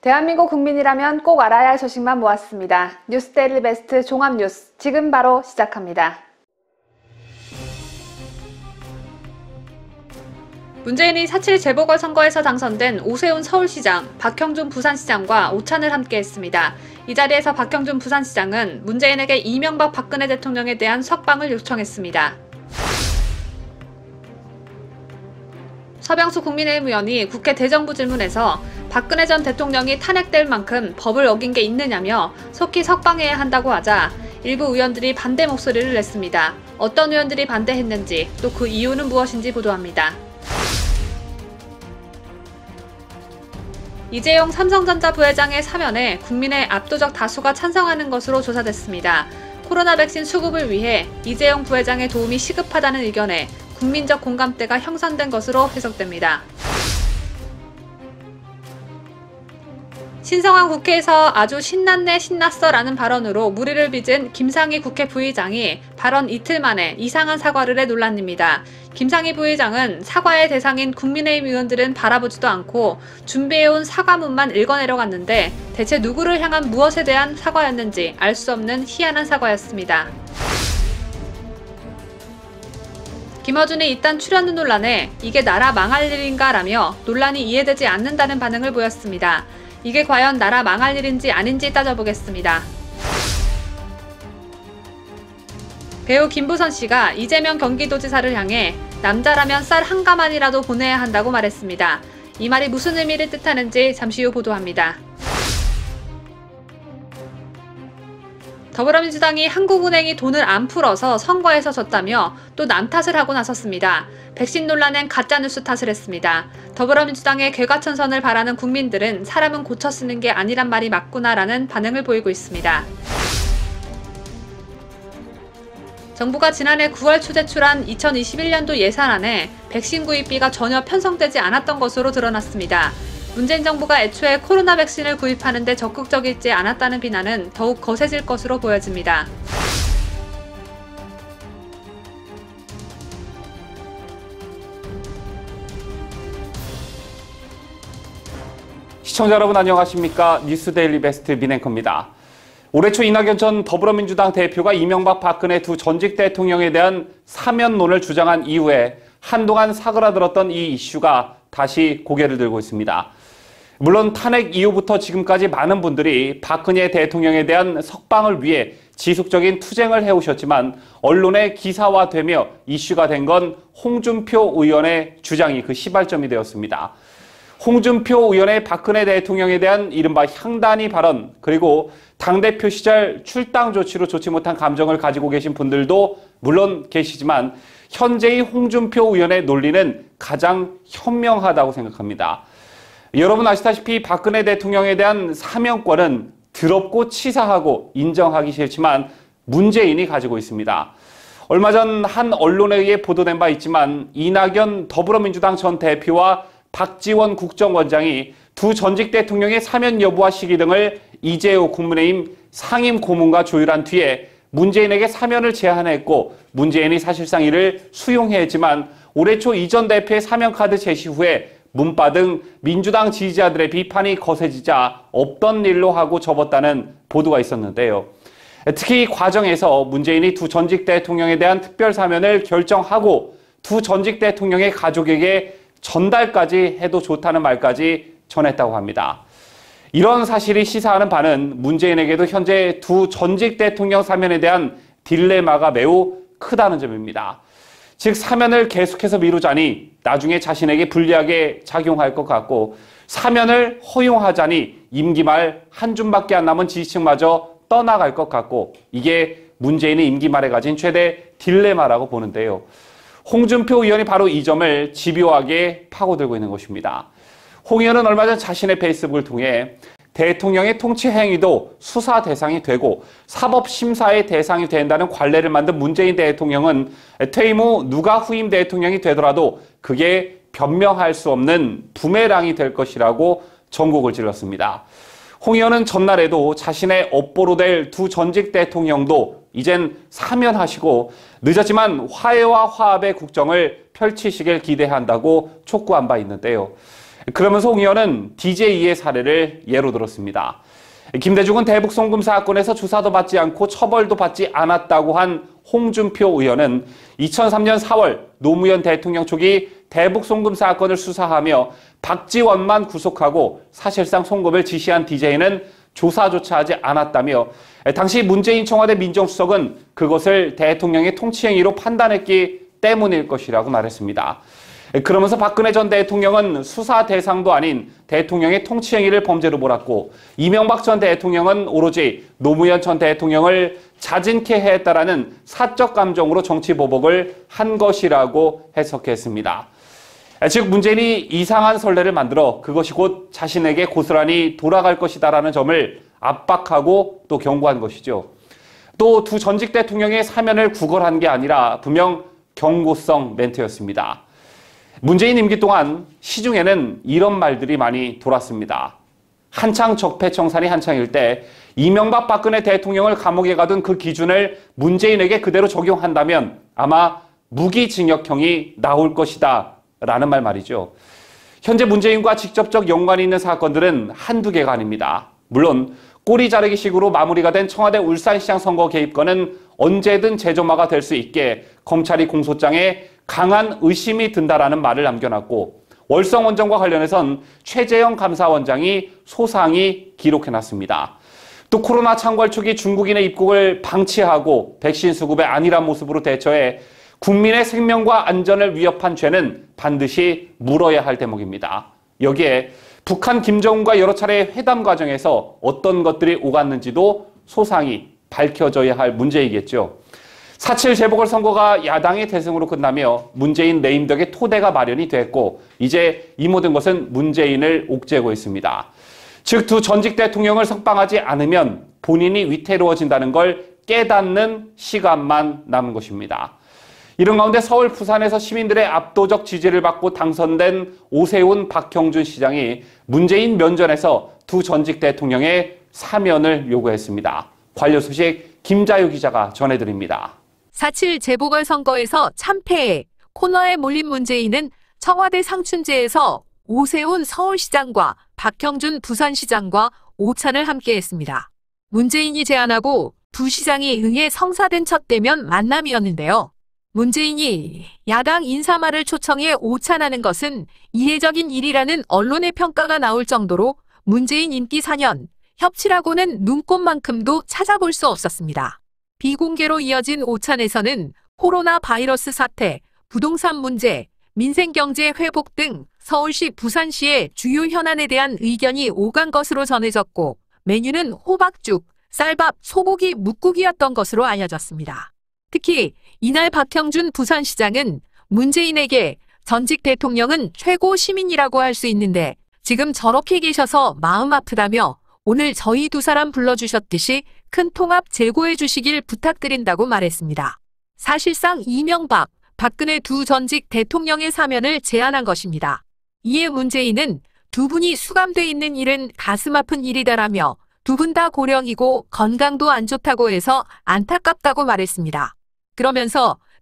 대한민국 국민이라면 꼭 알아야 할 소식만 모았습니다. 뉴스데일리 베스트 종합뉴스 지금 바로 시작합니다. 문재인이 4.7 재보궐선거에서 당선된 오세훈 서울시장, 박형준 부산시장과 오찬을 함께했습니다. 이 자리에서 박형준 부산시장은 문재인에게 이명박 박근혜 대통령에 대한 석방을 요청했습니다. 서병수 국민의힘 의원이 국회 대정부 질문에서 박근혜 전 대통령이 탄핵될 만큼 법을 어긴 게 있느냐며 속히 석방해야 한다고 하자 일부 의원들이 반대 목소리를 냈습니다. 어떤 의원들이 반대했는지 또 그 이유는 무엇인지 보도합니다. 이재용 삼성전자 부회장의 사면에 국민의 압도적 다수가 찬성하는 것으로 조사됐습니다. 코로나 백신 수급을 위해 이재용 부회장의 도움이 시급하다는 의견에 국민적 공감대가 형성된 것으로 해석됩니다. 신성한 국회에서 아주 신났네 신났어라는 발언으로 물의를 빚은 김상희 국회 부의장이 발언 이틀 만에 이상한 사과를 해 논란입니다. 김상희 부의장은 사과의 대상인 국민의힘 의원들은 바라보지도 않고 준비해온 사과문만 읽어내려갔는데 대체 누구를 향한 무엇에 대한 사과였는지 알 수 없는 희한한 사과였습니다. 김어준이 이딴 출연 논란에 이게 나라 망할 일인가 라며 논란이 이해되지 않는다는 반응을 보였습니다. 이게 과연 나라 망할 일인지 아닌지 따져보겠습니다. 배우 김부선 씨가 이재명 경기도지사를 향해 남자라면 쌀 한 가마니라도 보내야 한다고 말했습니다. 이 말이 무슨 의미를 뜻하는지 잠시 후 보도합니다. 더불어민주당이 한국은행이 돈을 안 풀어서 선거에서 졌다며 또 남 탓을 하고 나섰습니다. 백신 논란엔 가짜뉴스 탓을 했습니다. 더불어민주당의 개과천선을 바라는 국민들은 사람은 고쳐 쓰는 게 아니란 말이 맞구나라는 반응을 보이고 있습니다. 정부가 지난해 9월 초 제출한 2021년도 예산안에 백신 구입비가 전혀 편성되지 않았던 것으로 드러났습니다. 문재인 정부가 애초에 코로나 백신을 구입하는 데 적극적이지 않았다는 비난은 더욱 거세질 것으로 보여집니다. 시청자 여러분 안녕하십니까? 뉴스데일리 베스트 민앵커입니다. 올해 초 이낙연 전 더불어민주당 대표가 이명박 박근혜 두 전직 대통령에 대한 사면론을 주장한 이후에 한동안 사그라들었던 이 이슈가 다시 고개를 들고 있습니다. 물론 탄핵 이후부터 지금까지 많은 분들이 박근혜 대통령에 대한 석방을 위해 지속적인 투쟁을 해오셨지만 언론에 기사화되며 이슈가 된 건 홍준표 의원의 주장이 그 시발점이 되었습니다. 홍준표 의원의 박근혜 대통령에 대한 이른바 향단이 발언, 그리고 당대표 시절 출당 조치로 좋지 못한 감정을 가지고 계신 분들도 물론 계시지만 현재의 홍준표 의원의 논리는 가장 현명하다고 생각합니다. 여러분 아시다시피 박근혜 대통령에 대한 사면권은 더럽고 치사하고 인정하기 싫지만 문재인이 가지고 있습니다. 얼마 전 한 언론에 의해 보도된 바 있지만 이낙연 더불어민주당 전 대표와 박지원 국정원장이 두 전직 대통령의 사면 여부와 시기 등을 이재호 국민의힘 상임 고문과 조율한 뒤에 문재인에게 사면을 제안했고 문재인이 사실상 이를 수용했지만 올해 초 이 전 대표의 사면카드 제시 후에 문바 등 민주당 지지자들의 비판이 거세지자 없던 일로 하고 접었다는 보도가 있었는데요. 특히 이 과정에서 문재인이 두 전직 대통령에 대한 특별 사면을 결정하고 두 전직 대통령의 가족에게 전달까지 해도 좋다는 말까지 전했다고 합니다. 이런 사실이 시사하는 바는 문재인에게도 현재 두 전직 대통령 사면에 대한 딜레마가 매우 크다는 점입니다. 즉 사면을 계속해서 미루자니 나중에 자신에게 불리하게 작용할 것 같고 사면을 허용하자니 임기 말 한 줌밖에 안 남은 지지층마저 떠나갈 것 같고 이게 문재인의 임기 말에 가진 최대 딜레마라고 보는데요. 홍준표 의원이 바로 이 점을 집요하게 파고들고 있는 것입니다. 홍 의원은 얼마 전 자신의 페이스북을 통해 대통령의 통치 행위도 수사 대상이 되고 사법심사의 대상이 된다는 관례를 만든 문재인 대통령은 퇴임 후 누가 후임 대통령이 되더라도 그게 변명할 수 없는 부메랑이 될 것이라고 전곡을 질렀습니다. 홍 의원은 전날에도 자신의 업보로 될 두 전직 대통령도 이젠 사면하시고 늦었지만 화해와 화합의 국정을 펼치시길 기대한다고 촉구한 바 있는데요. 그러면서 홍 의원은 DJ의 사례를 예로 들었습니다. 김대중은 대북 송금 사건에서 조사도 받지 않고 처벌도 받지 않았다고 한 홍준표 의원은 2003년 4월 노무현 대통령 초기 대북 송금 사건을 수사하며 박지원만 구속하고 사실상 송금을 지시한 DJ는 조사조차 하지 않았다며 당시 문재인 청와대 민정수석은 그것을 대통령의 통치행위로 판단했기 때문일 것이라고 말했습니다. 그러면서 박근혜 전 대통령은 수사 대상도 아닌 대통령의 통치행위를 범죄로 몰았고 이명박 전 대통령은 오로지 노무현 전 대통령을 자진케 했다라는 사적 감정으로 정치 보복을 한 것이라고 해석했습니다. 즉 문재인이 이상한 선례를 만들어 그것이 곧 자신에게 고스란히 돌아갈 것이다라는 점을 압박하고 또 경고한 것이죠. 또 두 전직 대통령의 사면을 구걸한 게 아니라 분명 경고성 멘트였습니다. 문재인 임기 동안 시중에는 이런 말들이 많이 돌았습니다. 한창 적폐청산이 한창일 때 이명박 박근혜 대통령을 감옥에 가둔 그 기준을 문재인에게 그대로 적용한다면 아마 무기징역형이 나올 것이다 라는 말이죠. 현재 문재인과 직접적 연관이 있는 사건들은 한두 개가 아닙니다. 물론 꼬리 자르기식으로 마무리가 된 청와대 울산시장 선거 개입건은 언제든 재점화가 될 수 있게 검찰이 공소장에 강한 의심이 든다라는 말을 남겨놨고 월성 원전과 관련해선 최재형 감사원장이 소상히 기록해놨습니다. 또 코로나 창궐 초기 중국인의 입국을 방치하고 백신 수급의 안일한 모습으로 대처해 국민의 생명과 안전을 위협한 죄는 반드시 물어야 할 대목입니다. 여기에 북한 김정은과 여러 차례 회담 과정에서 어떤 것들이 오갔는지도 소상히 밝혀져야 할 문제이겠죠. 4.7 재보궐선거가 야당의 대승으로 끝나며 문재인 레임덕의 토대가 마련이 됐고 이제 이 모든 것은 문재인을 옥죄고 있습니다. 즉 두 전직 대통령을 석방하지 않으면 본인이 위태로워진다는 걸 깨닫는 시간만 남은 것입니다. 이런 가운데 서울, 부산에서 시민들의 압도적 지지를 받고 당선된 오세훈, 박형준 시장이 문재인 면전에서 두 전직 대통령의 사면을 요구했습니다. 관련 소식 김자유 기자가 전해드립니다. 4.7 재보궐선거에서 참패해 코너에 몰린 문재인은 청와대 상춘제에서 오세훈 서울시장과 박형준 부산시장과 오찬을 함께했습니다. 문재인이 제안하고 두 시장이 응해 성사된 첫 대면 만남이었는데요. 문재인이 야당 인사말을 초청해 오찬하는 것은 이례적인 일이라는 언론의 평가가 나올 정도로 문재인 인기 4년, 협치라고는 눈꼽만큼도 찾아볼 수 없었습니다. 비공개로 이어진 오찬에서는 코로나 바이러스 사태, 부동산 문제, 민생경제 회복 등 서울시, 부산시의 주요 현안에 대한 의견이 오간 것으로 전해졌고 메뉴는 호박죽, 쌀밥, 소고기, 묵국이었던 것으로 알려졌습니다. 특히 이날 박형준 부산시장은 문재인에게 전직 대통령은 최고 시민이라고 할 수 있는데 지금 저렇게 계셔서 마음 아프다며 오늘 저희 두 사람 불러주셨듯이 큰 통합 제고해 주시길 부탁드린다고 말했습니다. 사실상 이명박, 박근혜 두 전직 대통령의 사면을 제안한 것입니다. 이에 문재인은 두 분이 수감돼 있는 일은 가슴 아픈 일이다라며 두 분 다 고령이고 건강도 안 좋다고 해서 안타깝다고 말했습니다.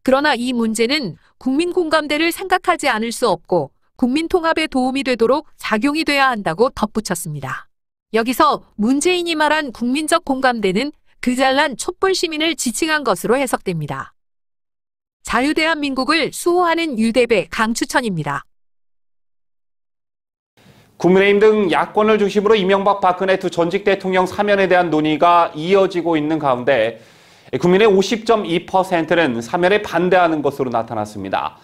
그러나 이 문제는 국민 공감대를 생각하지 않을 수 없고 국민 통합에 도움이 되도록 작용이 돼야 한다고 덧붙였습니다. 여기서 문재인이 말한 국민적 공감대는 그 잘난 촛불 시민을 지칭한 것으로 해석됩니다. 자유대한민국을 수호하는 유대배 강추천입니다. 국민의힘 등 야권을 중심으로 이명박 박근혜 두 전직 대통령 사면에 대한 논의가 이어지고 있는 가운데 국민의 50.2%는 사면에 반대하는 것으로 나타났습니다.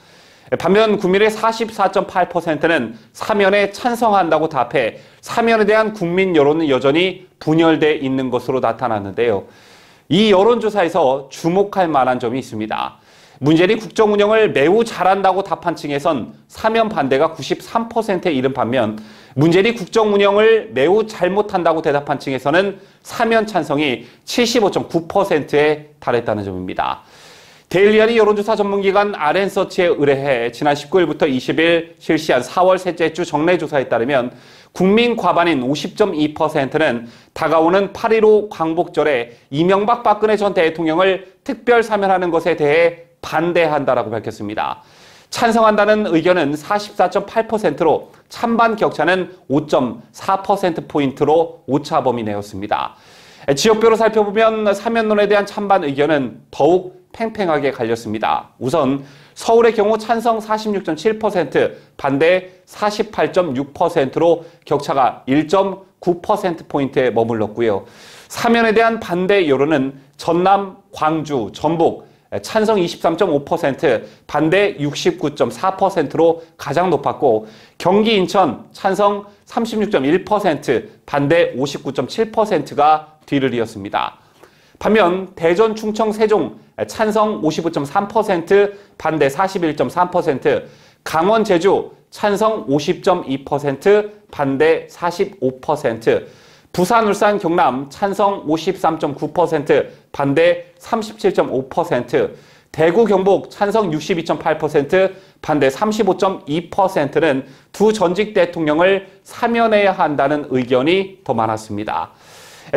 반면 국민의 44.8%는 사면에 찬성한다고 답해 사면에 대한 국민 여론은 여전히 분열돼 있는 것으로 나타났는데요. 이 여론조사에서 주목할 만한 점이 있습니다. 문재인이 국정 운영을 매우 잘한다고 답한 층에선 사면 반대가 93%에 이른 반면 문재인이 국정 운영을 매우 잘못한다고 대답한 층에서는 사면 찬성이 75.9%에 달했다는 점입니다. 데일리안이 여론조사 전문기관 RN서치에 의뢰해 지난 19일부터 20일 실시한 4월 셋째 주 정례조사에 따르면 국민 과반인 50.2%는 다가오는 8.15 광복절에 이명박 박근혜 전 대통령을 특별 사면하는 것에 대해 반대한다라고 밝혔습니다. 찬성한다는 의견은 44.8%로 찬반 격차는 5.4%포인트로 오차범위 내였습니다. 지역별로 살펴보면 사면론에 대한 찬반 의견은 더욱 팽팽하게 갈렸습니다. 우선 서울의 경우 찬성 46.7%, 반대 48.6%로 격차가 1.9%포인트에 머물렀고요. 사면에 대한 반대 여론은 전남, 광주, 전북 찬성 23.5%, 반대 69.4%로 가장 높았고 경기 인천 찬성 36.1%, 반대 59.7%가 뒤를 이었습니다. 반면 대전, 충청, 세종 찬성 55.3%, 반대 41.3%, 강원, 제주 찬성 50.2%, 반대 45%, 부산, 울산, 경남 찬성 53.9%, 반대 37.5%, 대구, 경북 찬성 62.8%, 반대 35.2%는 두 전직 대통령을 사면해야 한다는 의견이 더 많았습니다.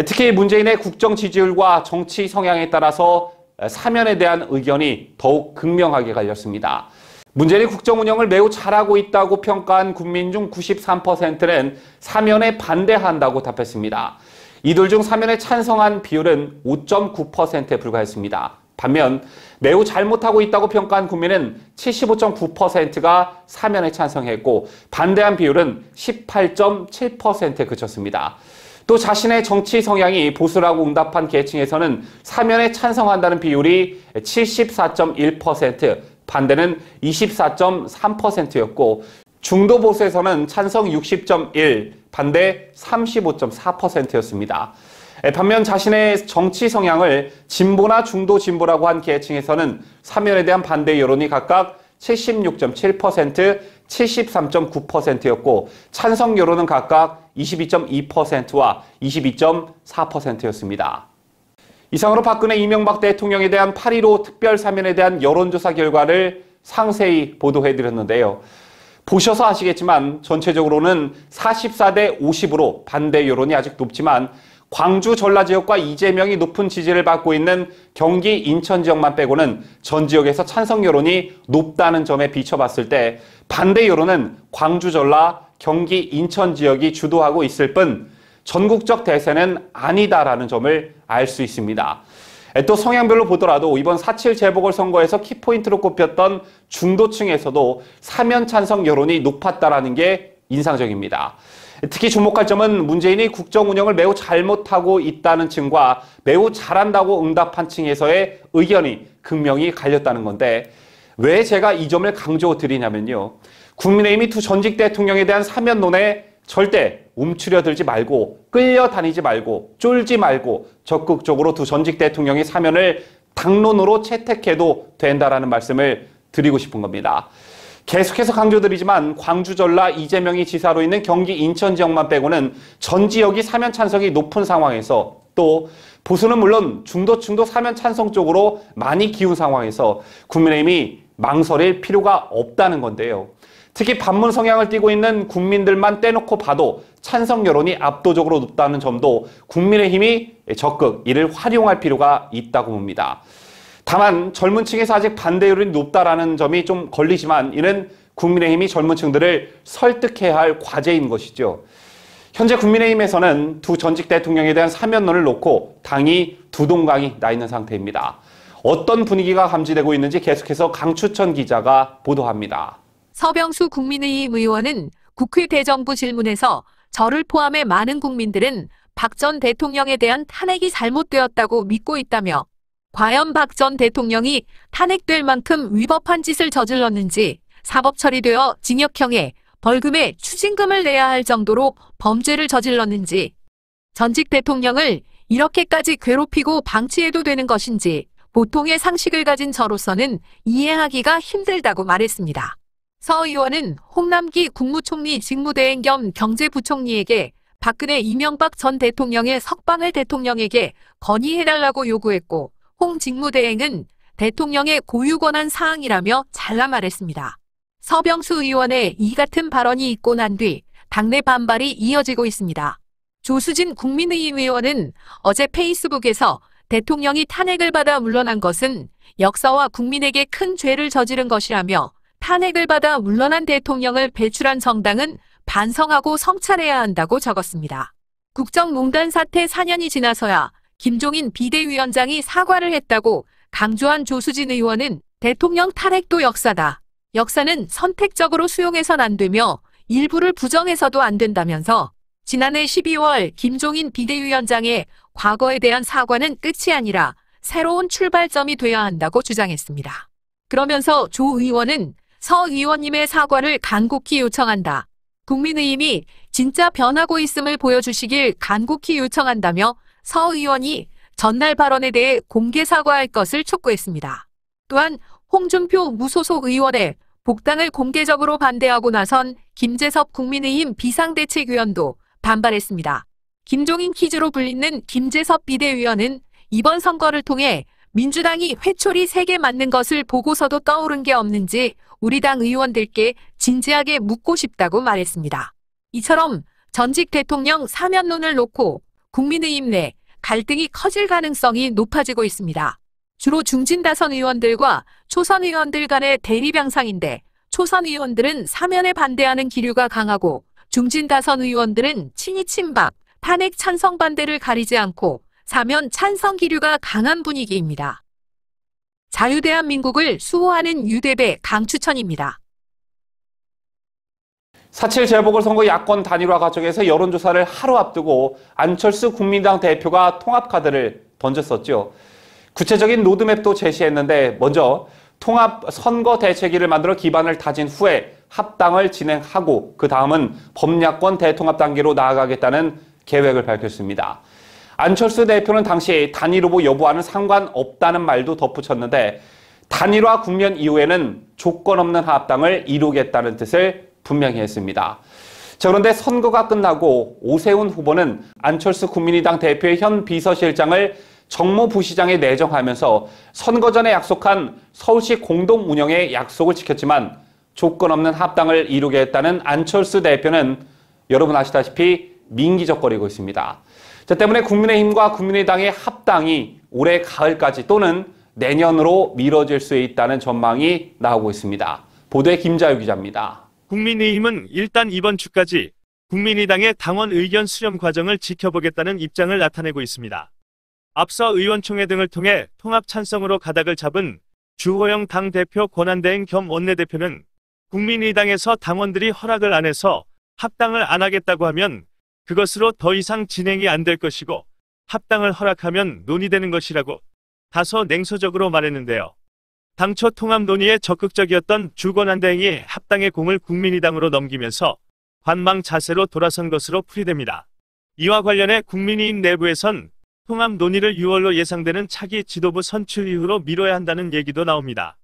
특히 문재인의 국정 지지율과 정치 성향에 따라서 사면에 대한 의견이 더욱 극명하게 갈렸습니다. 문재인이 국정 운영을 매우 잘하고 있다고 평가한 국민 중 93%는 사면에 반대한다고 답했습니다. 이들 중 사면에 찬성한 비율은 5.9%에 불과했습니다. 반면 매우 잘못하고 있다고 평가한 국민은 75.9%가 사면에 찬성했고 반대한 비율은 18.7%에 그쳤습니다. 또 자신의 정치 성향이 보수라고 응답한 계층에서는 사면에 찬성한다는 비율이 74.1%, 반대는 24.3%였고 중도 보수에서는 찬성 60.1, 반대 35.4%였습니다. 반면 자신의 정치 성향을 진보나 중도 진보라고 한 계층에서는 사면에 대한 반대 여론이 각각 76.7%, 73.9%였고 찬성 여론은 각각 22.2%와 22.4%였습니다. 이상으로 박근혜 이명박 대통령에 대한 8.15 특별 사면에 대한 여론조사 결과를 상세히 보도해드렸는데요. 보셔서 아시겠지만 전체적으로는 44대 50으로 반대 여론이 아직 높지만 광주, 전라 지역과 이재명이 높은 지지를 받고 있는 경기, 인천 지역만 빼고는 전 지역에서 찬성 여론이 높다는 점에 비춰봤을 때 반대 여론은 광주, 전라, 경기, 인천 지역이 주도하고 있을 뿐 전국적 대세는 아니다라는 점을 알 수 있습니다. 또 성향별로 보더라도 이번 4.7 재보궐선거에서 키포인트로 꼽혔던 중도층에서도 사면 찬성 여론이 높았다라는 게 인상적입니다. 특히 주목할 점은 문재인이 국정 운영을 매우 잘못하고 있다는 층과 매우 잘한다고 응답한 층에서의 의견이 극명히 갈렸다는 건데 왜 제가 이 점을 강조드리냐면요. 국민의힘이 두 전직 대통령에 대한 사면론에 절대 움츠려들지 말고 끌려다니지 말고 쫄지 말고 적극적으로 두 전직 대통령의 사면을 당론으로 채택해도 된다라는 말씀을 드리고 싶은 겁니다. 계속해서 강조드리지만 광주, 전라, 이재명이 지사로 있는 경기, 인천 지역만 빼고는 전 지역이 사면 찬성이 높은 상황에서 또 보수는 물론 중도층도 사면 찬성 쪽으로 많이 기운 상황에서 국민의힘이 망설일 필요가 없다는 건데요. 특히 반문 성향을 띠고 있는 국민들만 떼놓고 봐도 찬성 여론이 압도적으로 높다는 점도 국민의힘이 적극 이를 활용할 필요가 있다고 봅니다. 다만 젊은 층에서 아직 반대율이 높다라는 점이 좀 걸리지만 이는 국민의힘이 젊은 층들을 설득해야 할 과제인 것이죠. 현재 국민의힘에서는 두 전직 대통령에 대한 사면론을 놓고 당이 두 동강이 나 있는 상태입니다. 어떤 분위기가 감지되고 있는지 계속해서 강추천 기자가 보도합니다. 서병수 국민의힘 의원은 국회 대정부 질문에서 저를 포함해 많은 국민들은 박 전 대통령에 대한 탄핵이 잘못되었다고 믿고 있다며 과연 박 전 대통령이 탄핵될 만큼 위법한 짓을 저질렀는지 사법 처리되어 징역형에 벌금에 추징금을 내야 할 정도로 범죄를 저질렀는지 전직 대통령을 이렇게까지 괴롭히고 방치해도 되는 것인지 보통의 상식을 가진 저로서는 이해하기가 힘들다고 말했습니다. 서 의원은 홍남기 국무총리 직무대행 겸 경제부총리에게 박근혜 이명박 전 대통령의 석방을 대통령에게 건의해달라고 요구했고 홍 직무대행은 대통령의 고유권한 사항이라며 잘라 말했습니다. 서병수 의원의 이 같은 발언이 있고 난 뒤 당내 반발이 이어지고 있습니다. 조수진 국민의힘 의원은 어제 페이스북에서 대통령이 탄핵을 받아 물러난 것은 역사와 국민에게 큰 죄를 저지른 것이라며 탄핵을 받아 물러난 대통령을 배출한 정당은 반성하고 성찰해야 한다고 적었습니다. 국정농단 사태 4년이 지나서야 김종인 비대위원장이 사과를 했다고 강조한 조수진 의원은 대통령 탈핵도 역사다. 역사는 선택적으로 수용해선 안 되며 일부를 부정해서도 안 된다면서 지난해 12월 김종인 비대위원장의 과거에 대한 사과는 끝이 아니라 새로운 출발점이 되어야 한다고 주장했습니다. 그러면서 조 의원은 서 의원님의 사과를 간곡히 요청한다. 국민의힘이 진짜 변하고 있음을 보여주시길 간곡히 요청한다며 서 의원이 전날 발언에 대해 공개 사과할 것을 촉구했습니다. 또한 홍준표 무소속 의원의 복당을 공개적으로 반대하고 나선 김재섭 국민의힘 비상대책위원도 반발했습니다. 김종인 퀴즈로 불리는 김재섭 비대위원은 이번 선거를 통해 민주당이 회초리 3개 맞는 것을 보고서도 떠오른 게 없는지 우리 당 의원들께 진지하게 묻고 싶다고 말했습니다. 이처럼 전직 대통령 사면론을 놓고 국민의힘 내 갈등이 커질 가능성이 높아지고 있습니다. 주로 중진 다선 의원들과 초선 의원들 간의 대립 양상인데 초선 의원들은 사면에 반대하는 기류가 강하고 중진 다선 의원들은 친이 친박, 탄핵 찬성 반대를 가리지 않고 사면 찬성 기류가 강한 분위기입니다. 자유대한민국을 수호하는 유대배 강추천입니다. 4.7 재보궐선거 야권 단일화 과정에서 여론조사를 하루 앞두고 안철수 국민당 대표가 통합카드를 던졌었죠. 구체적인 로드맵도 제시했는데 먼저 통합 선거 대책위를 만들어 기반을 다진 후에 합당을 진행하고 그 다음은 범야권 대통합 단계로 나아가겠다는 계획을 밝혔습니다. 안철수 대표는 당시 단일 후보 여부와는 상관없다는 말도 덧붙였는데 단일화 국면 이후에는 조건 없는 합당을 이루겠다는 뜻을 분명히 했습니다. 자, 그런데 선거가 끝나고 오세훈 후보는 안철수 국민의당 대표의 현 비서실장을 정무부시장에 내정하면서 선거 전에 약속한 서울시 공동 운영의 약속을 지켰지만 조건 없는 합당을 이루겠다는 안철수 대표는 여러분 아시다시피 민기적거리고 있습니다. 자, 때문에 국민의힘과 국민의당의 합당이 올해 가을까지 또는 내년으로 미뤄질 수 있다는 전망이 나오고 있습니다. 보도에 김자유 기자입니다. 국민의힘은 일단 이번 주까지 국민의당의 당원 의견 수렴 과정을 지켜보겠다는 입장을 나타내고 있습니다. 앞서 의원총회 등을 통해 통합 찬성으로 가닥을 잡은 주호영 당대표 권한대행 겸 원내대표는 국민의당에서 당원들이 허락을 안 해서 합당을 안 하겠다고 하면 그것으로 더 이상 진행이 안 될 것이고 합당을 허락하면 논의되는 것이라고 다소 냉소적으로 말했는데요. 당초 통합 논의에 적극적이었던 주 권한대행이 합당의 공을 국민의당으로 넘기면서 관망 자세로 돌아선 것으로 풀이됩니다. 이와 관련해 국민의힘 내부에선 통합 논의를 6월로 예상되는 차기 지도부 선출 이후로 미뤄야 한다는 얘기도 나옵니다.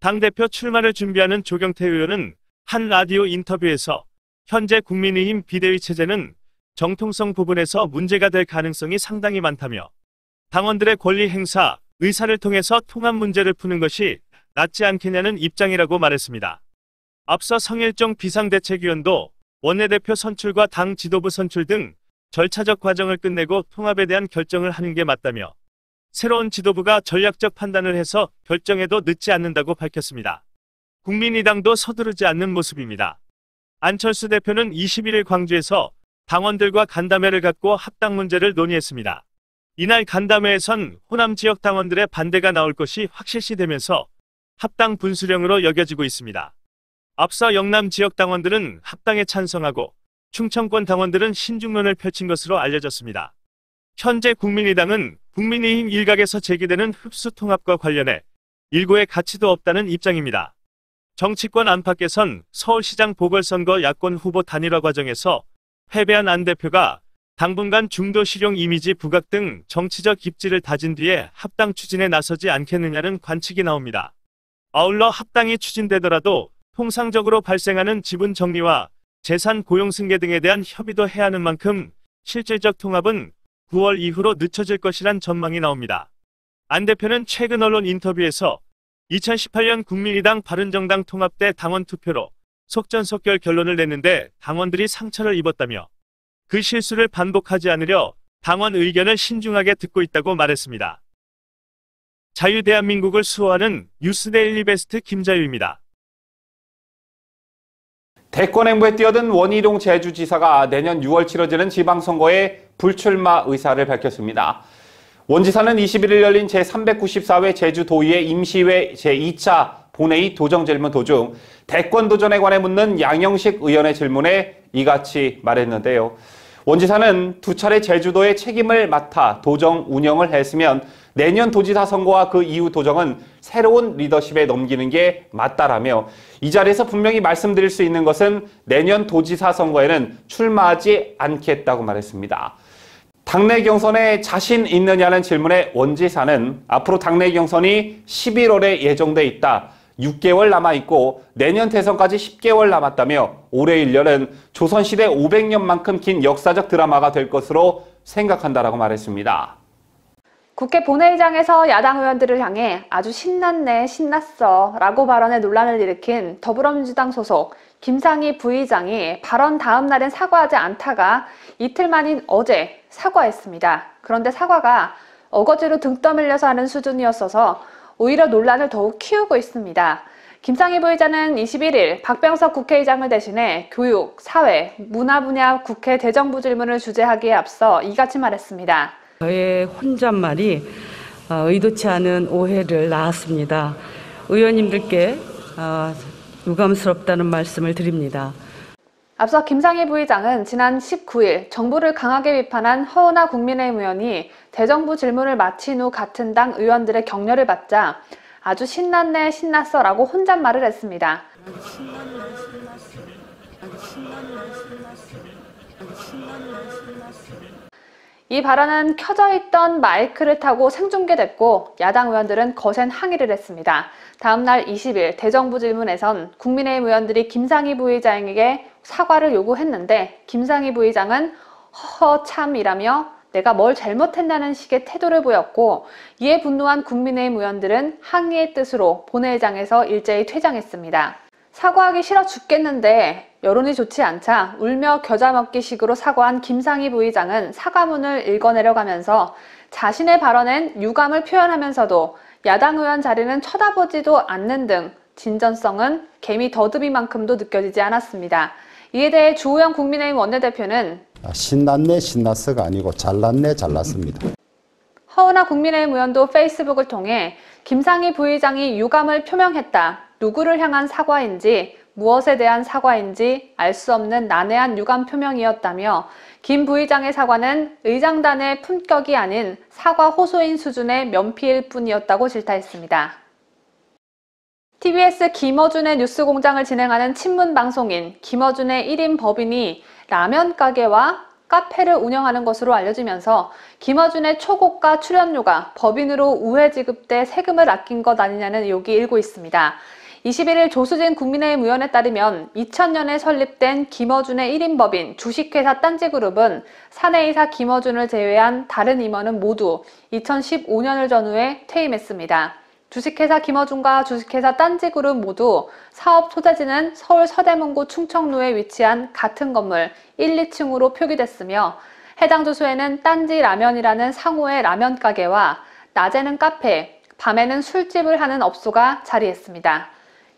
당대표 출마를 준비하는 조경태 의원은 한 라디오 인터뷰에서 현재 국민의힘 비대위 체제는 정통성 부분에서 문제가 될 가능성이 상당히 많다며 당원들의 권리 행사, 의사를 통해서 통합 문제를 푸는 것이 낫지 않겠냐는 입장이라고 말했습니다. 앞서 성일종 비상대책위원도 원내대표 선출과 당 지도부 선출 등 절차적 과정을 끝내고 통합에 대한 결정을 하는 게 맞다며 새로운 지도부가 전략적 판단을 해서 결정해도 늦지 않는다고 밝혔습니다. 국민의당도 서두르지 않는 모습입니다. 안철수 대표는 21일 광주에서 당원들과 간담회를 갖고 합당 문제를 논의했습니다. 이날 간담회에선 호남 지역 당원들의 반대가 나올 것이 확실시되면서 합당 분수령으로 여겨지고 있습니다. 앞서 영남 지역 당원들은 합당에 찬성하고 충청권 당원들은 신중론을 펼친 것으로 알려졌습니다. 현재 국민의당은 국민의힘 일각에서 제기되는 흡수 통합과 관련해 일고의 가치도 없다는 입장입니다. 정치권 안팎에선 서울시장 보궐선거 야권 후보 단일화 과정에서 패배한 안 대표가 당분간 중도 실용 이미지 부각 등 정치적 입지를 다진 뒤에 합당 추진에 나서지 않겠느냐는 관측이 나옵니다. 아울러 합당이 추진되더라도 통상적으로 발생하는 지분 정리와 재산 고용 승계 등에 대한 협의도 해야 하는 만큼 실질적 통합은 9월 이후로 늦춰질 것이란 전망이 나옵니다. 안 대표는 최근 언론 인터뷰에서 2018년 국민의당 바른정당 통합 때 당원 투표로 속전속결 결론을 냈는데 당원들이 상처를 입었다며 그 실수를 반복하지 않으려 당원 의견을 신중하게 듣고 있다고 말했습니다. 자유대한민국을 수호하는 뉴스데일리 베스트 김자유입니다. 대권 행보에 뛰어든 원희룡 제주지사가 내년 6월 치러지는 지방선거에 불출마 의사를 밝혔습니다. 원 지사는 21일 열린 제394회 제주도의회 임시회 제2차 본회의 도정질문 도중 대권 도전에 관해 묻는 양영식 의원의 질문에 이같이 말했는데요. 원 지사는 두 차례 제주도의 책임을 맡아 도정 운영을 했으면 내년 도지사 선거와 그 이후 도정은 새로운 리더십에 넘기는 게 맞다라며 이 자리에서 분명히 말씀드릴 수 있는 것은 내년 도지사 선거에는 출마하지 않겠다고 말했습니다. 당내 경선에 자신 있느냐는 질문에 원 지사는 앞으로 당내 경선이 11월에 예정돼 있다. 6개월 남아있고 내년 대선까지 10개월 남았다며 올해 1년은 조선시대 500년만큼 긴 역사적 드라마가 될 것으로 생각한다라고 말했습니다. 국회 본회의장에서 야당 의원들을 향해 아주 신났네, 신났어 라고 발언해 논란을 일으킨 더불어민주당 소속 김상희 부의장이 발언 다음 날엔 사과하지 않다가 이틀 만인 어제 사과했습니다. 그런데 사과가 어거지로 등 떠밀려서 하는 수준이었어서 오히려 논란을 더욱 키우고 있습니다. 김상희 부의장은 21일 박병석 국회의장을 대신해 교육, 사회, 문화 분야 국회 대정부 질문을 주재하기에 앞서 이같이 말했습니다. 저의 혼잣말이 의도치 않은 오해를 낳았습니다. 의원님들께 유감스럽다는 말씀을 드립니다. 앞서 김상희 부의장은 지난 19일 정부를 강하게 비판한 허은하 국민의힘 의원이 대정부 질문을 마친 후 같은 당 의원들의 격려를 받자 아주 신났네, 신났어 라고 혼잣말을 했습니다. 이 발언은 켜져 있던 마이크를 타고 생중계됐고 야당 의원들은 거센 항의를 했습니다. 다음 날 20일 대정부 질문에선 국민의힘 의원들이 김상희 부의장에게 사과를 요구했는데 김상희 부의장은 허허참이라며 내가 뭘 잘못했다는 식의 태도를 보였고 이에 분노한 국민의힘 의원들은 항의의 뜻으로 본회의장에서 일제히 퇴장했습니다. 사과하기 싫어 죽겠는데 여론이 좋지 않자 울며 겨자 먹기 식으로 사과한 김상희 부의장은 사과문을 읽어내려가면서 자신의 발언엔 유감을 표현하면서도 야당 의원 자리는 쳐다보지도 않는 등 진전성은 개미 더듬이만큼도 느껴지지 않았습니다. 이에 대해 주호영 국민의힘 원내대표는 신났네 신났어가 아니고 잘났네 잘났습니다. 허은하 국민의힘 의원도 페이스북을 통해 김상희 부의장이 유감을 표명했다. 누구를 향한 사과인지 무엇에 대한 사과인지 알 수 없는 난해한 유감 표명이었다며 김 부의장의 사과는 의장단의 품격이 아닌 사과 호소인 수준의 면피일 뿐이었다고 질타했습니다. TBS 김어준의 뉴스공장을 진행하는 친문방송인 김어준의 1인 법인이 라면 가게와 카페를 운영하는 것으로 알려지면서 김어준의 초고가 출연료가 법인으로 우회 지급돼 세금을 아낀 것 아니냐는 의혹이 일고 있습니다. 21일 조수진 국민의힘 의원에 따르면 2000년에 설립된 김어준의 1인 법인 주식회사 딴지그룹은 사내이사 김어준을 제외한 다른 임원은 모두 2015년을 전후해 퇴임했습니다. 주식회사 김어준과 주식회사 딴지그룹 모두 사업 소재지는 서울 서대문구 충청로에 위치한 같은 건물 1, 2층으로 표기됐으며 해당 주소에는 딴지라면이라는 상호의 라면 가게와 낮에는 카페, 밤에는 술집을 하는 업소가 자리했습니다.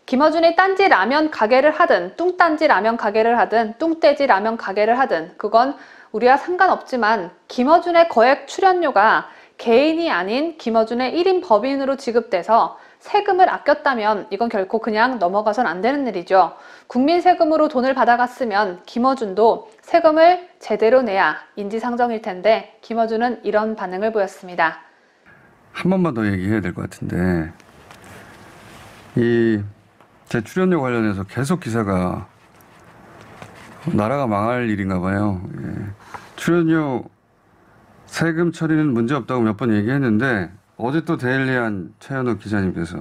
김어준이 딴지 라면 가게를 하든 뚱딴지 라면 가게를 하든 뚱떼지 라면 가게를 하든 그건 우리와 상관없지만 김어준의 거액 출연료가 개인이 아닌 김어준의 1인 법인으로 지급돼서 세금을 아꼈다면 이건 결코 그냥 넘어가선 안 되는 일이죠. 국민 세금으로 돈을 받아갔으면 김어준도 세금을 제대로 내야 인지상정일 텐데 김어준은 이런 반응을 보였습니다. 한 번만 더 얘기해야 될 것 같은데 제 출연료 관련해서 계속 기사가 나라가 망할 일인가 봐요. 출연료 세금 처리는 문제 없다고 몇 번 얘기했는데 어제 또 데일리한 최현욱 기자님께서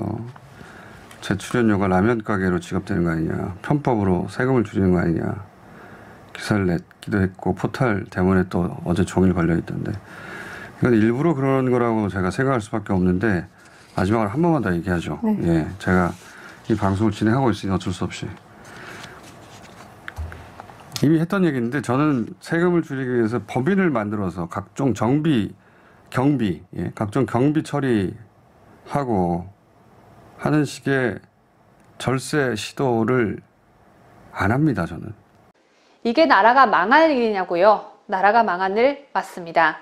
제 출연료가 라면 가게로 지급되는 거 아니냐, 편법으로 세금을 줄이는 거 아니냐 기사를 냈기도 했고 포탈 대문에 또 어제 종일 걸려있던데 이건 일부러 그런 거라고 제가 생각할 수밖에 없는데 마지막으로 한 번만 더 얘기하죠. 네. 제가 이 방송을 진행하고 있으니 어쩔 수 없이 이미 했던 얘기인데 저는 세금을 줄이기 위해서 법인을 만들어서 각종 경비, 각종 경비 처리하고 하는 식의 절세 시도를 안 합니다, 저는. 이게 나라가 망할 일이냐고요? 나라가 망한 일 맞습니다.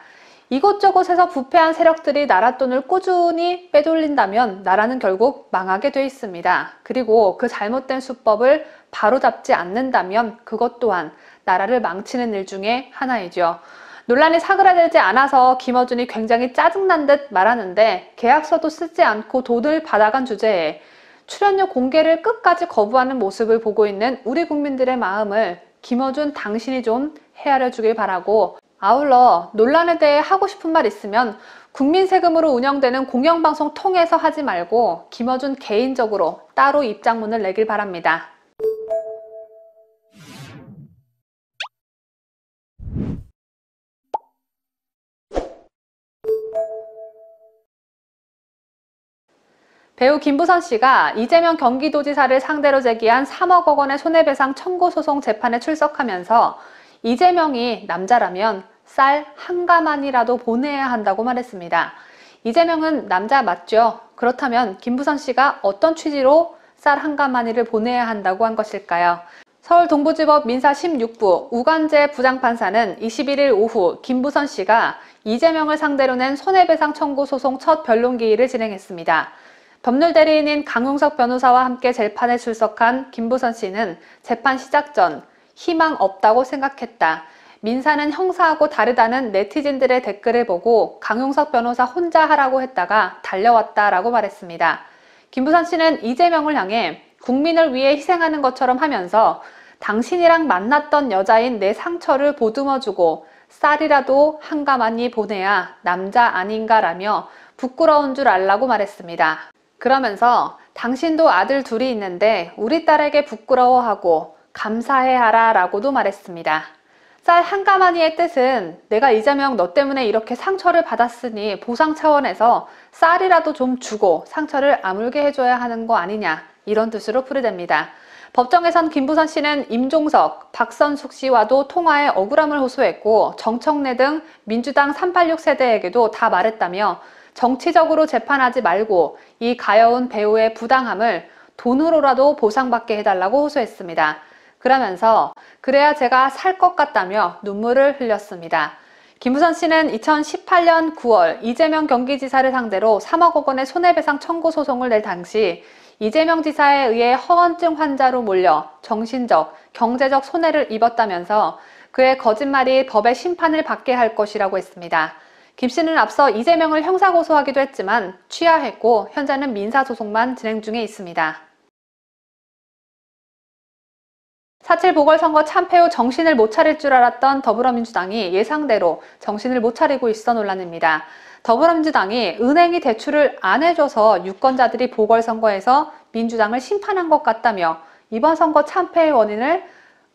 이곳저곳에서 부패한 세력들이 나라 돈을 꾸준히 빼돌린다면 나라는 결국 망하게 돼 있습니다. 그리고 그 잘못된 수법을 바로잡지 않는다면 그것 또한 나라를 망치는 일 중에 하나이죠. 논란이 사그라들지 않아서 김어준이 굉장히 짜증난 듯 말하는데 계약서도 쓰지 않고 돈을 받아간 주제에 출연료 공개를 끝까지 거부하는 모습을 보고 있는 우리 국민들의 마음을 김어준 당신이 좀 헤아려 주길 바라고, 아울러 논란에 대해 하고 싶은 말 있으면 국민 세금으로 운영되는 공영방송 통해서 하지 말고 김어준 개인적으로 따로 입장문을 내길 바랍니다. 배우 김부선 씨가 이재명 경기도지사를 상대로 제기한 3억 원의 손해배상 청구 소송 재판에 출석하면서 이재명이 남자라면 쌀 한 가마니라도 보내야 한다고 말했습니다. 이재명은 남자 맞죠? 그렇다면 김부선 씨가 어떤 취지로 쌀 한 가마니를 보내야 한다고 한 것일까요? 서울 동부지법 민사 16부 우관재 부장판사는 21일 오후 김부선 씨가 이재명을 상대로 낸 손해배상 청구 소송 첫 변론기일을 진행했습니다. 법률대리인인 강용석 변호사와 함께 재판에 출석한 김부선 씨는 재판 시작 전 희망 없다고 생각했다. 민사는 형사하고 다르다는 네티즌들의 댓글을 보고 강용석 변호사 혼자 하라고 했다가 달려왔다라고 말했습니다. 김부선 씨는 이재명을 향해 국민을 위해 희생하는 것처럼 하면서 당신이랑 만났던 여자인 내 상처를 보듬어주고 쌀이라도 한 가마니 보내야 남자 아닌가라며 부끄러운 줄 알라고 말했습니다. 그러면서 당신도 아들 둘이 있는데 우리 딸에게 부끄러워하고 감사해하라 라고도 말했습니다. 쌀 한 가마니의 뜻은 내가 이재명 너 때문에 이렇게 상처를 받았으니 보상 차원에서 쌀이라도 좀 주고 상처를 아물게 해줘야 하는 거 아니냐, 이런 뜻으로 풀이됩니다. 법정에선 김부선 씨는 임종석, 박선숙 씨와도 통화에 억울함을 호소했고 정청래 등 민주당 386 세대에게도 다 말했다며 정치적으로 재판하지 말고 이 가여운 배우의 부당함을 돈으로라도 보상받게 해달라고 호소했습니다. 그러면서 그래야 제가 살 것 같다며 눈물을 흘렸습니다. 김부선 씨는 2018년 9월 이재명 경기지사를 상대로 3억 원의 손해배상 청구 소송을 낼 당시 이재명 지사에 의해 허언증 환자로 몰려 정신적, 경제적 손해를 입었다면서 그의 거짓말이 법의 심판을 받게 할 것이라고 했습니다. 김 씨는 앞서 이재명을 형사고소하기도 했지만 취하했고 현재는 민사소송만 진행 중에 있습니다. 4.7 보궐선거 참패 후 정신을 못 차릴 줄 알았던 더불어민주당이 예상대로 정신을 못 차리고 있어 논란입니다. 더불어민주당이 은행이 대출을 안 해줘서 유권자들이 보궐선거에서 민주당을 심판한 것 같다며 이번 선거 참패의 원인을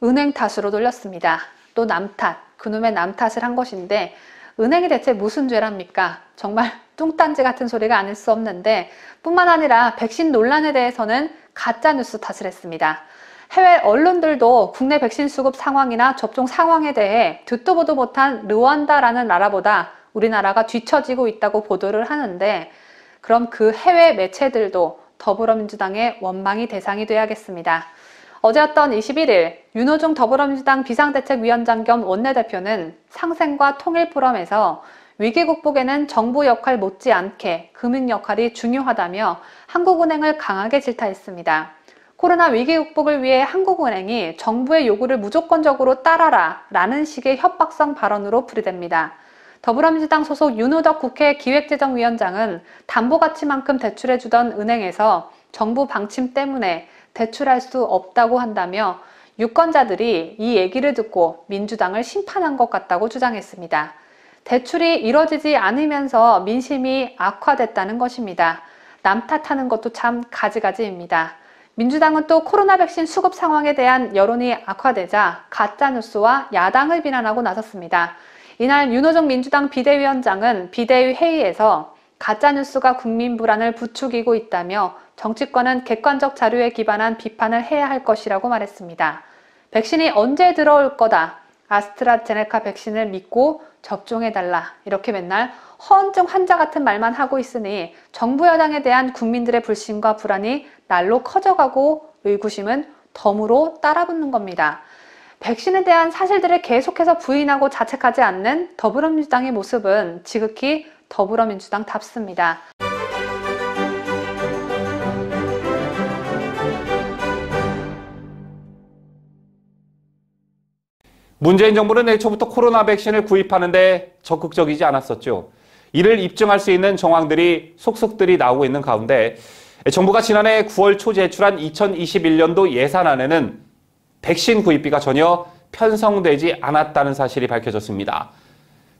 은행 탓으로 돌렸습니다. 또 남 탓, 그놈의 남 탓을 한 것인데 은행이 대체 무슨 죄랍니까? 정말 뚱딴지 같은 소리가 아닐 수 없는데, 뿐만 아니라 백신 논란에 대해서는 가짜뉴스 탓을 했습니다. 해외 언론들도 국내 백신 수급 상황이나 접종 상황에 대해 듣도 보도 못한 르완다라는 나라보다 우리나라가 뒤처지고 있다고 보도를 하는데, 그럼 그 해외 매체들도 더불어민주당의 원망이 대상이 돼야겠습니다. 어제였던 21일 윤호중 더불어민주당 비상대책위원장 겸 원내대표는 상생과 통일포럼에서 위기 극복에는 정부 역할 못지않게 금융 역할이 중요하다며 한국은행을 강하게 질타했습니다. 코로나 위기 극복을 위해 한국은행이 정부의 요구를 무조건적으로 따라라 라는 식의 협박성 발언으로 풀이됩니다. 더불어민주당 소속 윤우덕 국회 기획재정위원장은 담보가치만큼 대출해주던 은행에서 정부 방침 때문에 대출할 수 없다고 한다며 유권자들이 이 얘기를 듣고 민주당을 심판한 것 같다고 주장했습니다. 대출이 이뤄지지 않으면서 민심이 악화됐다는 것입니다. 남 탓하는 것도 참 가지가지입니다. 민주당은 또 코로나 백신 수급 상황에 대한 여론이 악화되자 가짜뉴스와 야당을 비난하고 나섰습니다. 이날 윤호중 민주당 비대위원장은 비대위 회의에서 가짜뉴스가 국민 불안을 부추기고 있다며 정치권은 객관적 자료에 기반한 비판을 해야 할 것이라고 말했습니다. 백신이 언제 들어올 거다. 아스트라제네카 백신을 믿고 접종해달라. 이렇게 맨날 허언증 환자 같은 말만 하고 있으니 정부 여당에 대한 국민들의 불신과 불안이 날로 커져가고 의구심은 덤으로 따라붙는 겁니다. 백신에 대한 사실들을 계속해서 부인하고 자책하지 않는 더불어민주당의 모습은 지극히 더불어민주당답습니다. 문재인 정부는 애초부터 코로나 백신을 구입하는데 적극적이지 않았었죠. 이를 입증할 수 있는 정황들이 속속들이 나오고 있는 가운데 정부가 지난해 9월 초 제출한 2021년도 예산안에는 백신 구입비가 전혀 편성되지 않았다는 사실이 밝혀졌습니다.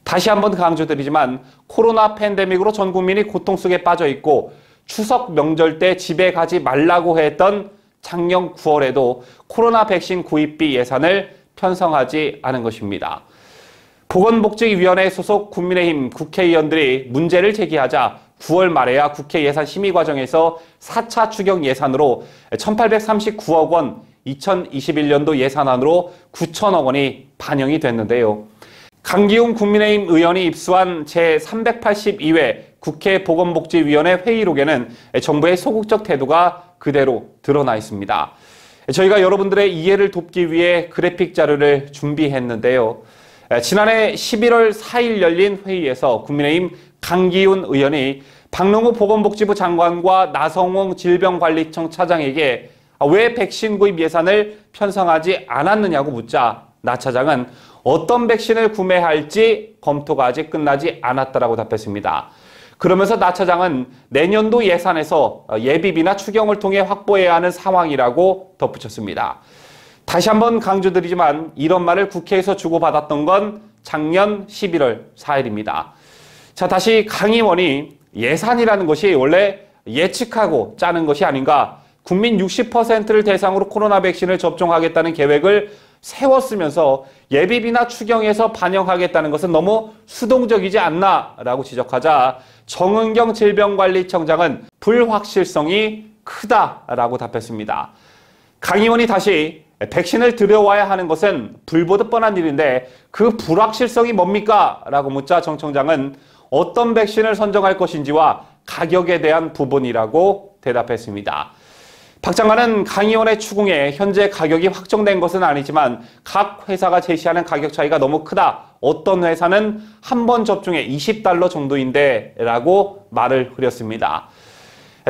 다시 한번 강조드리지만 코로나 팬데믹으로 전 국민이 고통 속에 빠져 있고 추석 명절 때 집에 가지 말라고 했던 작년 9월에도 코로나 백신 구입비 예산을 편성하지 않은 것입니다. 보건복지위원회 소속 국민의힘 국회의원들이 문제를 제기하자 9월 말에야 국회 예산 심의 과정에서 4차 추경 예산으로 1,839억 원, 2021년도 예산안으로 9천억 원이 반영이 됐는데요. 강기훈 국민의힘 의원이 입수한 제382회 국회 보건복지위원회 회의록에는 정부의 소극적 태도가 그대로 드러나 있습니다. 저희가 여러분들의 이해를 돕기 위해 그래픽 자료를 준비했는데요. 지난해 11월 4일 열린 회의에서 국민의힘 강기훈 의원이 박능후 보건복지부 장관과 나성홍 질병관리청 차장에게 왜 백신 구입 예산을 편성하지 않았느냐고 묻자 나 차장은 어떤 백신을 구매할지 검토가 아직 끝나지 않았다라고 답했습니다. 그러면서 나 차장은 내년도 예산에서 예비비나 추경을 통해 확보해야 하는 상황이라고 덧붙였습니다. 다시 한번 강조드리지만 이런 말을 국회에서 주고받았던 건 작년 11월 4일입니다. 자, 다시 강 의원이 예산이라는 것이 원래 예측하고 짜는 것이 아닌가, 국민 60%를 대상으로 코로나 백신을 접종하겠다는 계획을 세웠으면서 예비비나 추경에서 반영하겠다는 것은 너무 수동적이지 않나라고 지적하자 정은경 질병관리청장은 불확실성이 크다라고 답했습니다. 강 의원이 다시 백신을 들여와야 하는 것은 불보듯 뻔한 일인데 그 불확실성이 뭡니까? 라고 묻자 정 청장은 어떤 백신을 선정할 것인지와 가격에 대한 부분이라고 대답했습니다. 박 장관은 강 의원의 추궁에 현재 가격이 확정된 것은 아니지만 각 회사가 제시하는 가격 차이가 너무 크다. 어떤 회사는 한 번 접종에 $20 정도인데 라고 말을 흐렸습니다.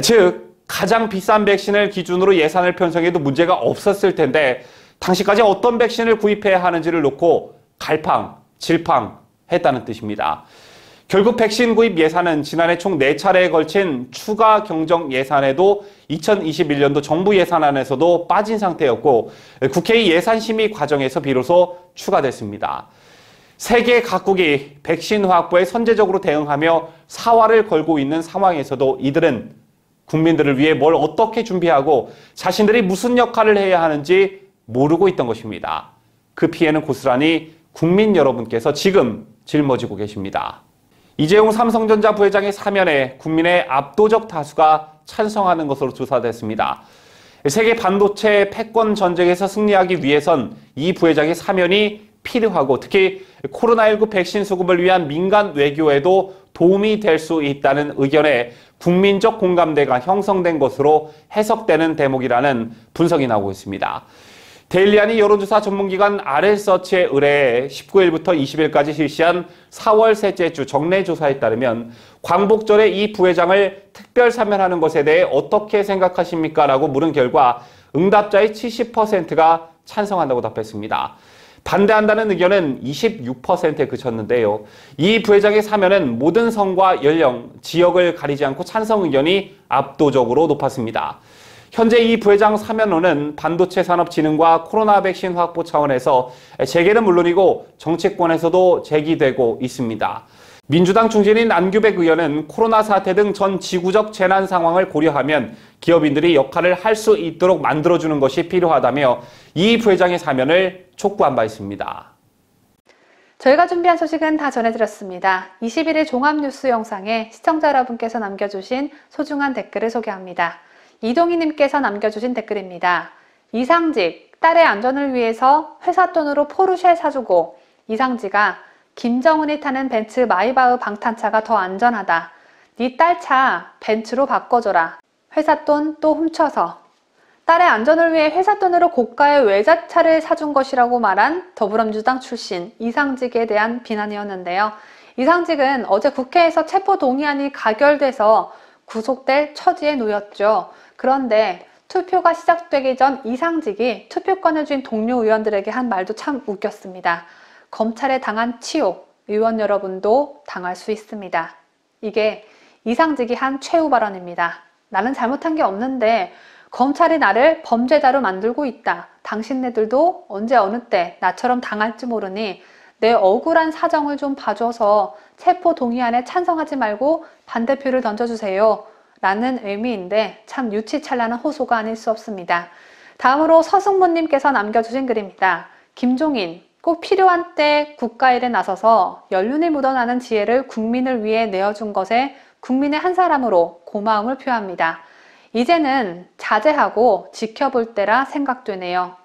즉 가장 비싼 백신을 기준으로 예산을 편성해도 문제가 없었을 텐데 당시까지 어떤 백신을 구입해야 하는지를 놓고 갈팡질팡했다는 뜻입니다. 결국 백신 구입 예산은 지난해 총 4차례에 걸친 추가 경정 예산에도 2021년도 정부 예산안에서도 빠진 상태였고 국회의 예산 심의 과정에서 비로소 추가됐습니다. 세계 각국이 백신 확보에 선제적으로 대응하며 사활을 걸고 있는 상황에서도 이들은 국민들을 위해 뭘 어떻게 준비하고 자신들이 무슨 역할을 해야 하는지 모르고 있던 것입니다. 그 피해는 고스란히 국민 여러분께서 지금 짊어지고 계십니다. 이재용 삼성전자 부회장의 사면에 국민의 압도적 다수가 찬성하는 것으로 조사됐습니다. 세계 반도체 패권 전쟁에서 승리하기 위해선 이 부회장의 사면이 필요하고 특히 코로나19 백신 수급을 위한 민간 외교에도 도움이 될 수 있다는 의견에 국민적 공감대가 형성된 것으로 해석되는 대목이라는 분석이 나오고 있습니다. 데일리안이 여론조사 전문기관 RL서치에 의뢰해 19일부터 20일까지 실시한 4월 셋째 주 정례조사에 따르면 광복절에 이 부회장을 특별 사면하는 것에 대해 어떻게 생각하십니까? 라고 물은 결과 응답자의 70%가 찬성한다고 답했습니다. 반대한다는 의견은 26%에 그쳤는데요. 이 부회장의 사면은 모든 성과 연령, 지역을 가리지 않고 찬성 의견이 압도적으로 높았습니다. 현재 이 부회장 사면론은 반도체 산업 진흥과 코로나 백신 확보 차원에서 재계는 물론이고 정치권에서도 제기되고 있습니다. 민주당 중진인 안규백 의원은 코로나 사태 등 전 지구적 재난 상황을 고려하면 기업인들이 역할을 할 수 있도록 만들어주는 것이 필요하다며 이 부회장의 사면을 촉구한 바 있습니다. 저희가 준비한 소식은 다 전해드렸습니다. 21일 종합뉴스 영상에 시청자 여러분께서 남겨주신 소중한 댓글을 소개합니다. 이동희님께서 남겨주신 댓글입니다. 이상직, 딸의 안전을 위해서 회사 돈으로 포르쉐 사주고 이상지가 김정은이 타는 벤츠 마이바흐 방탄차가 더 안전하다. 네 딸 차 벤츠로 바꿔줘라. 회사 돈 또 훔쳐서. 딸의 안전을 위해 회사 돈으로 고가의 외제차를 사준 것이라고 말한 더불어민주당 출신 이상직에 대한 비난이었는데요. 이상직은 어제 국회에서 체포동의안이 가결돼서 구속될 처지에 놓였죠. 그런데 투표가 시작되기 전 이상직이 투표권을 쥔 동료 의원들에게 한 말도 참 웃겼습니다. 검찰에 당한 치욕, 의원 여러분도 당할 수 있습니다. 이게 이상직이 한 최후 발언입니다. 나는 잘못한 게 없는데 검찰이 나를 범죄자로 만들고 있다. 당신네들도 언제 어느 때 나처럼 당할지 모르니 내 억울한 사정을 좀 봐줘서 체포동의안에 찬성하지 말고 반대표를 던져주세요. 라는 의미인데 참 유치찬란한 호소가 아닐 수 없습니다. 다음으로 서승모님께서 남겨주신 글입니다. 김종인, 꼭 필요한 때 국가일에 나서서 연륜이 묻어나는 지혜를 국민을 위해 내어준 것에 국민의 한 사람으로 고마움을 표합니다. 이제는 자제하고 지켜볼 때라 생각되네요.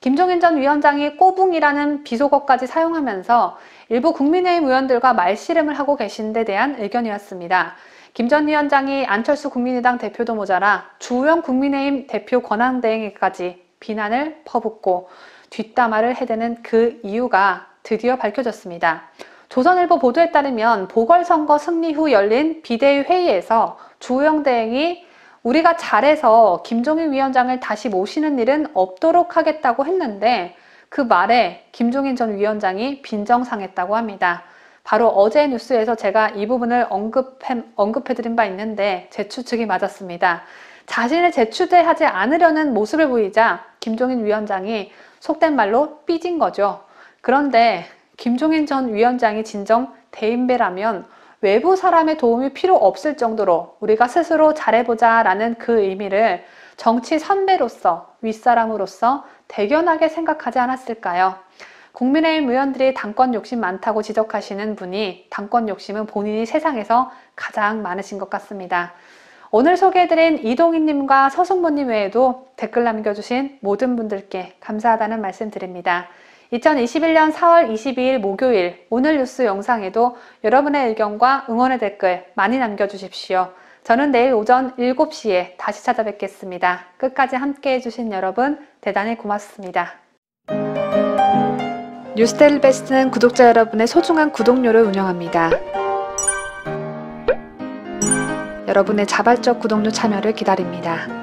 김종인 전 위원장이 꼬붕이라는 비속어까지 사용하면서 일부 국민의힘 의원들과 말씨름을 하고 계신 데 대한 의견이었습니다. 김 전 위원장이 안철수 국민의당 대표도 모자라 주호영 국민의힘 대표 권한대행에까지 비난을 퍼붓고 뒷담화를 해대는 그 이유가 드디어 밝혀졌습니다. 조선일보 보도에 따르면 보궐선거 승리 후 열린 비대위 회의에서 주호영 대행이 우리가 잘해서 김종인 위원장을 다시 모시는 일은 없도록 하겠다고 했는데 그 말에 김종인 전 위원장이 빈정상했다고 합니다. 바로 어제 뉴스에서 제가 이 부분을 언급해드린 바 있는데 제 추측이 맞았습니다. 자신을 재추대하지 않으려는 모습을 보이자 김종인 위원장이 속된 말로 삐진 거죠. 그런데 김종인 전 위원장이 진정 대인배라면 외부 사람의 도움이 필요 없을 정도로 우리가 스스로 잘해보자 라는 그 의미를 정치 선배로서 윗사람으로서 대견하게 생각하지 않았을까요? 국민의힘 의원들이 당권 욕심 많다고 지적하시는 분이 당권 욕심은 본인이 세상에서 가장 많으신 것 같습니다. 오늘 소개해드린 이동희님과 서승모님 외에도 댓글 남겨주신 모든 분들께 감사하다는 말씀 드립니다. 2021년 4월 22일 목요일 오늘 뉴스 영상에도 여러분의 의견과 응원의 댓글 많이 남겨주십시오. 저는 내일 오전 7시에 다시 찾아뵙겠습니다. 끝까지 함께해 주신 여러분 대단히 고맙습니다. 뉴스데일리 베스트는 구독자 여러분의 소중한 구독료를 운영합니다. 여러분의 자발적 구독료 참여를 기다립니다.